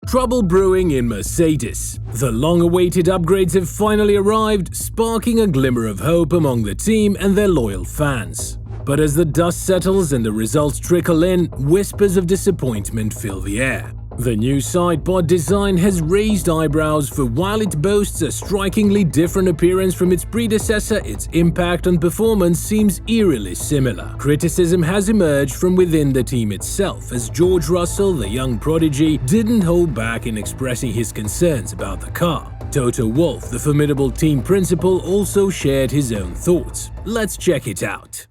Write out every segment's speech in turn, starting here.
Trouble brewing in Mercedes. The long-awaited upgrades have finally arrived, sparking a glimmer of hope among the team and their loyal fans. But as the dust settles and the results trickle in, whispers of disappointment fill the air. The new sidepod design has raised eyebrows, for while it boasts a strikingly different appearance from its predecessor, its impact on performance seems eerily similar. Criticism has emerged from within the team itself, as George Russell, the young prodigy, didn't hold back in expressing his concerns about the car. Toto Wolff, the formidable team principal, also shared his own thoughts. Let's check it out.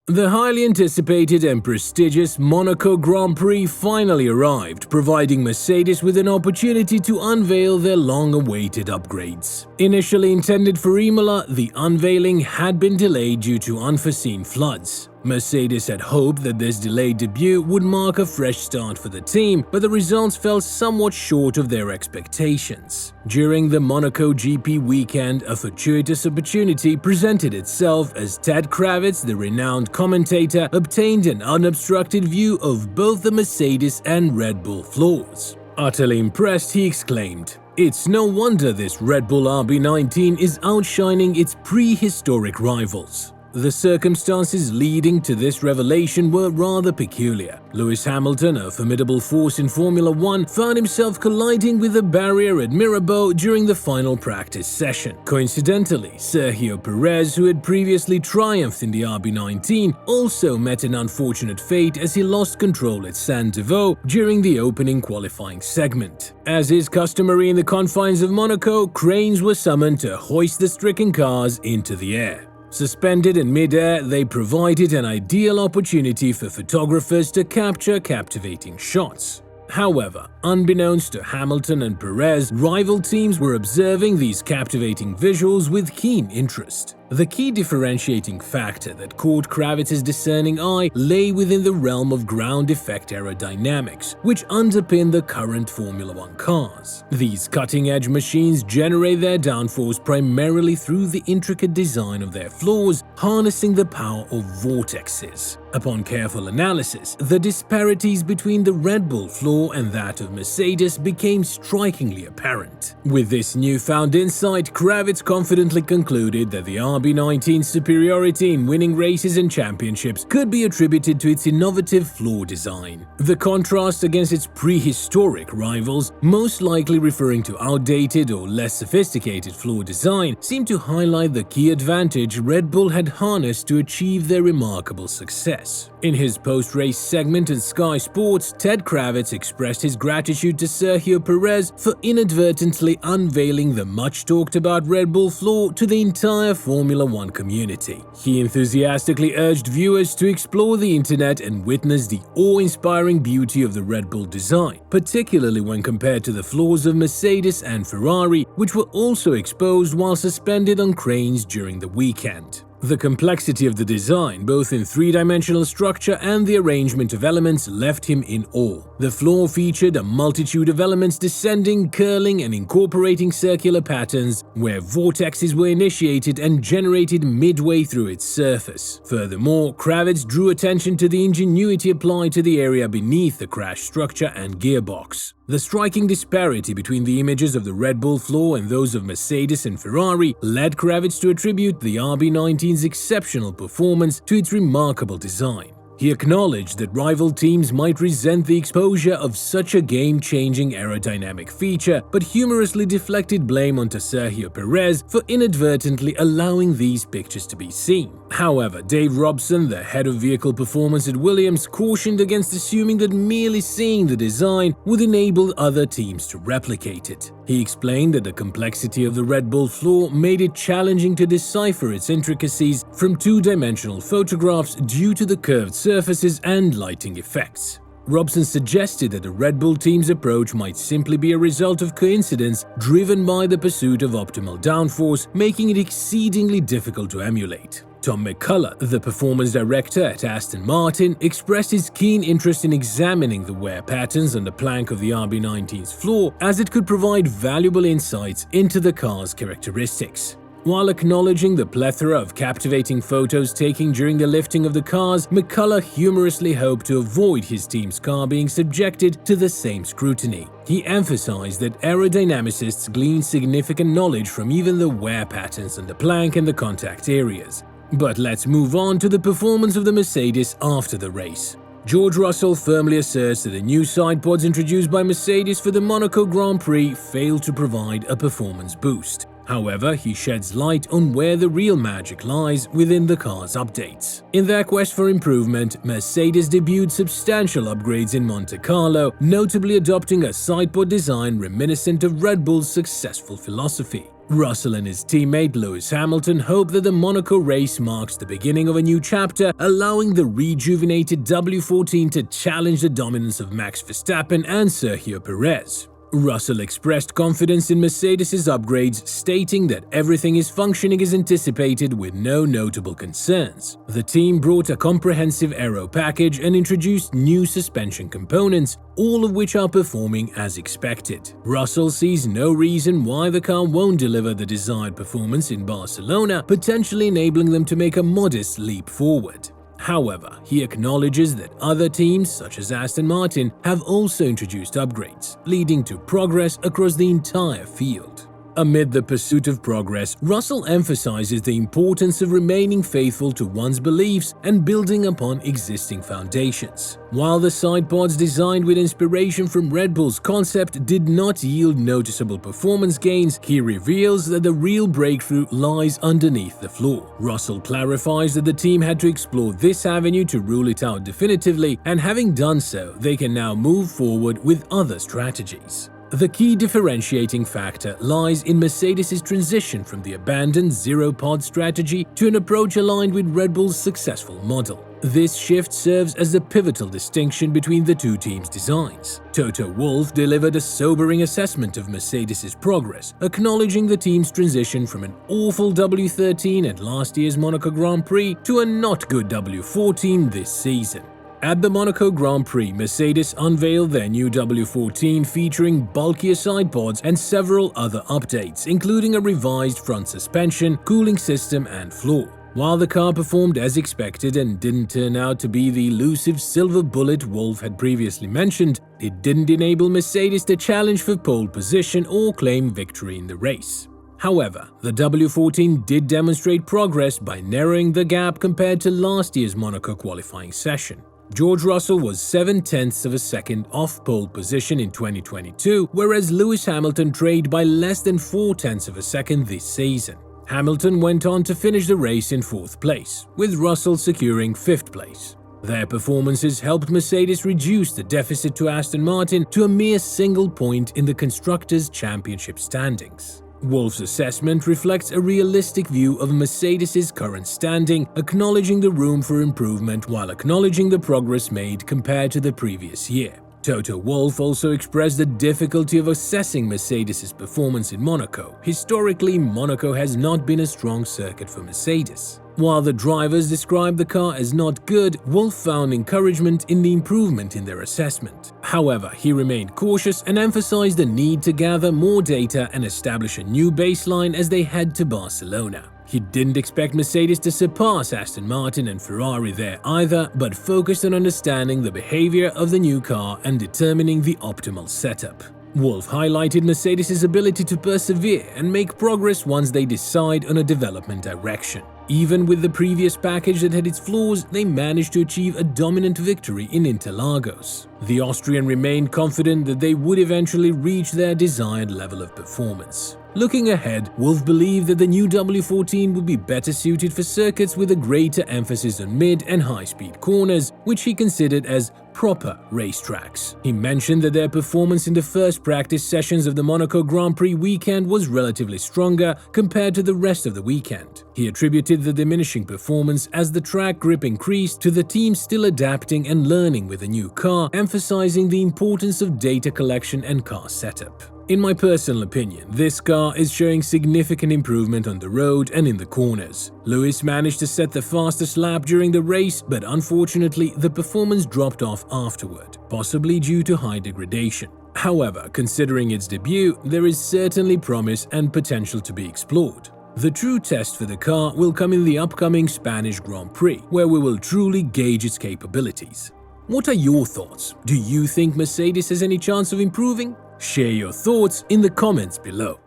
The highly anticipated and prestigious Monaco Grand Prix finally arrived, providing Mercedes with an opportunity to unveil their long-awaited upgrades. Initially intended for Imola, the unveiling had been delayed due to unforeseen floods. Mercedes had hoped that this delayed debut would mark a fresh start for the team, but the results fell somewhat short of their expectations. During the Monaco GP weekend, a fortuitous opportunity presented itself as Ted Kravitz, the renowned commentator, obtained an unobstructed view of both the Mercedes and Red Bull floors. Utterly impressed, he exclaimed, "It's no wonder this Red Bull RB19 is outshining its prehistoric rivals." The circumstances leading to this revelation were rather peculiar. Lewis Hamilton, a formidable force in Formula 1, found himself colliding with a barrier at Mirabeau during the final practice session. Coincidentally, Sergio Perez, who had previously triumphed in the RB19, also met an unfortunate fate as he lost control at Saint-Devoux during the opening qualifying segment. As is customary in the confines of Monaco, cranes were summoned to hoist the stricken cars into the air. Suspended in mid-air, they provided an ideal opportunity for photographers to capture captivating shots. However, unbeknownst to Hamilton and Perez, rival teams were observing these captivating visuals with keen interest. The key differentiating factor that caught Kravitz's discerning eye lay within the realm of ground effect aerodynamics, which underpin the current Formula 1 cars. These cutting-edge machines generate their downforce primarily through the intricate design of their floors, harnessing the power of vortexes. Upon careful analysis, the disparities between the Red Bull floor and that of Mercedes became strikingly apparent. With this newfound insight, Kravitz confidently concluded that the RB19's superiority in winning races and championships could be attributed to its innovative floor design. The contrast against its prehistoric rivals, most likely referring to outdated or less sophisticated floor design, seemed to highlight the key advantage Red Bull had harnessed to achieve their remarkable success. In his post-race segment on Sky Sports, Ted Kravitz expressed his gratitude to Sergio Perez for inadvertently unveiling the much-talked-about Red Bull floor to the entire Formula 1 community. He enthusiastically urged viewers to explore the internet and witness the awe-inspiring beauty of the Red Bull design, particularly when compared to the floors of Mercedes and Ferrari, which were also exposed while suspended on cranes during the weekend. The complexity of the design, both in three-dimensional structure and the arrangement of elements, left him in awe. The floor featured a multitude of elements descending, curling, and incorporating circular patterns, where vortexes were initiated and generated midway through its surface. Furthermore, Kravitz drew attention to the ingenuity applied to the area beneath the crash structure and gearbox. The striking disparity between the images of the Red Bull floor and those of Mercedes and Ferrari led Kravitz to attribute the RB19's exceptional performance to its remarkable design. He acknowledged that rival teams might resent the exposure of such a game-changing aerodynamic feature, but humorously deflected blame onto Sergio Perez for inadvertently allowing these pictures to be seen. However, Dave Robson, the head of vehicle performance at Williams, cautioned against assuming that merely seeing the design would enable other teams to replicate it. He explained that the complexity of the Red Bull floor made it challenging to decipher its intricacies from two-dimensional photographs due to the curved surfaces and lighting effects. Robson suggested that the Red Bull team's approach might simply be a result of coincidence driven by the pursuit of optimal downforce, making it exceedingly difficult to emulate. Tom McCullough, the performance director at Aston Martin, expressed his keen interest in examining the wear patterns on the plank of the RB19's floor, as it could provide valuable insights into the car's characteristics. While acknowledging the plethora of captivating photos taken during the lifting of the cars, McCullough humorously hoped to avoid his team's car being subjected to the same scrutiny. He emphasized that aerodynamicists glean significant knowledge from even the wear patterns on the plank and the contact areas. But let's move on to the performance of the Mercedes after the race. George Russell firmly asserts that the new sidepods introduced by Mercedes for the Monaco Grand Prix failed to provide a performance boost. However, he sheds light on where the real magic lies within the car's updates. In their quest for improvement, Mercedes debuted substantial upgrades in Monte Carlo, notably adopting a sidepod design reminiscent of Red Bull's successful philosophy. Russell and his teammate Lewis Hamilton hope that the Monaco race marks the beginning of a new chapter, allowing the rejuvenated W14 to challenge the dominance of Max Verstappen and Sergio Perez. Russell expressed confidence in Mercedes' upgrades, stating that everything is functioning as anticipated with no notable concerns. The team brought a comprehensive aero package and introduced new suspension components, all of which are performing as expected. Russell sees no reason why the car won't deliver the desired performance in Barcelona, potentially enabling them to make a modest leap forward. However, he acknowledges that other teams, such as Aston Martin, have also introduced upgrades, leading to progress across the entire field. Amid the pursuit of progress, Russell emphasizes the importance of remaining faithful to one's beliefs and building upon existing foundations. While the sidepods designed with inspiration from Red Bull's concept did not yield noticeable performance gains, he reveals that the real breakthrough lies underneath the floor. Russell clarifies that the team had to explore this avenue to rule it out definitively, and having done so, they can now move forward with other strategies. The key differentiating factor lies in Mercedes' transition from the abandoned zero-pod strategy to an approach aligned with Red Bull's successful model. This shift serves as a pivotal distinction between the two teams' designs. Toto Wolff delivered a sobering assessment of Mercedes' progress, acknowledging the team's transition from an awful W13 at last year's Monaco Grand Prix to a not good W14 this season. At the Monaco Grand Prix, Mercedes unveiled their new W14 featuring bulkier sidepods and several other updates, including a revised front suspension, cooling system, and floor. While the car performed as expected and didn't turn out to be the elusive silver bullet Wolff had previously mentioned, it didn't enable Mercedes to challenge for pole position or claim victory in the race. However, the W14 did demonstrate progress by narrowing the gap compared to last year's Monaco qualifying session. George Russell was 0.7 of a second off pole position in 2022, whereas Lewis Hamilton trailed by less than 0.4 of a second this season. Hamilton went on to finish the race in 4th place, with Russell securing 5th place. Their performances helped Mercedes reduce the deficit to Aston Martin to a mere single point in the Constructors' Championship standings. Wolff's assessment reflects a realistic view of Mercedes' current standing, acknowledging the room for improvement while acknowledging the progress made compared to the previous year. Toto Wolff also expressed the difficulty of assessing Mercedes' performance in Monaco. Historically, Monaco has not been a strong circuit for Mercedes. While the drivers described the car as not good, Wolff found encouragement in the improvement in their assessment. However, he remained cautious and emphasized the need to gather more data and establish a new baseline as they head to Barcelona. He didn't expect Mercedes to surpass Aston Martin and Ferrari there either, but focused on understanding the behavior of the new car and determining the optimal setup. Wolff highlighted Mercedes' ability to persevere and make progress once they decide on a development direction. Even with the previous package that had its flaws, they managed to achieve a dominant victory in Interlagos. The Austrian remained confident that they would eventually reach their desired level of performance. Looking ahead, Wolff believed that the new W14 would be better suited for circuits with a greater emphasis on mid- and high-speed corners, which he considered as proper racetracks. He mentioned that their performance in the first practice sessions of the Monaco Grand Prix weekend was relatively stronger compared to the rest of the weekend. He attributed the diminishing performance as the track grip increased to the team still adapting and learning with a new car, emphasizing the importance of data collection and car setup. In my personal opinion, this car is showing significant improvement on the road and in the corners. Lewis managed to set the fastest lap during the race, but unfortunately the performance dropped off afterward, possibly due to high degradation. However, considering its debut, there is certainly promise and potential to be explored. The true test for the car will come in the upcoming Spanish Grand Prix, where we will truly gauge its capabilities. What are your thoughts? Do you think Mercedes has any chance of improving? Share your thoughts in the comments below.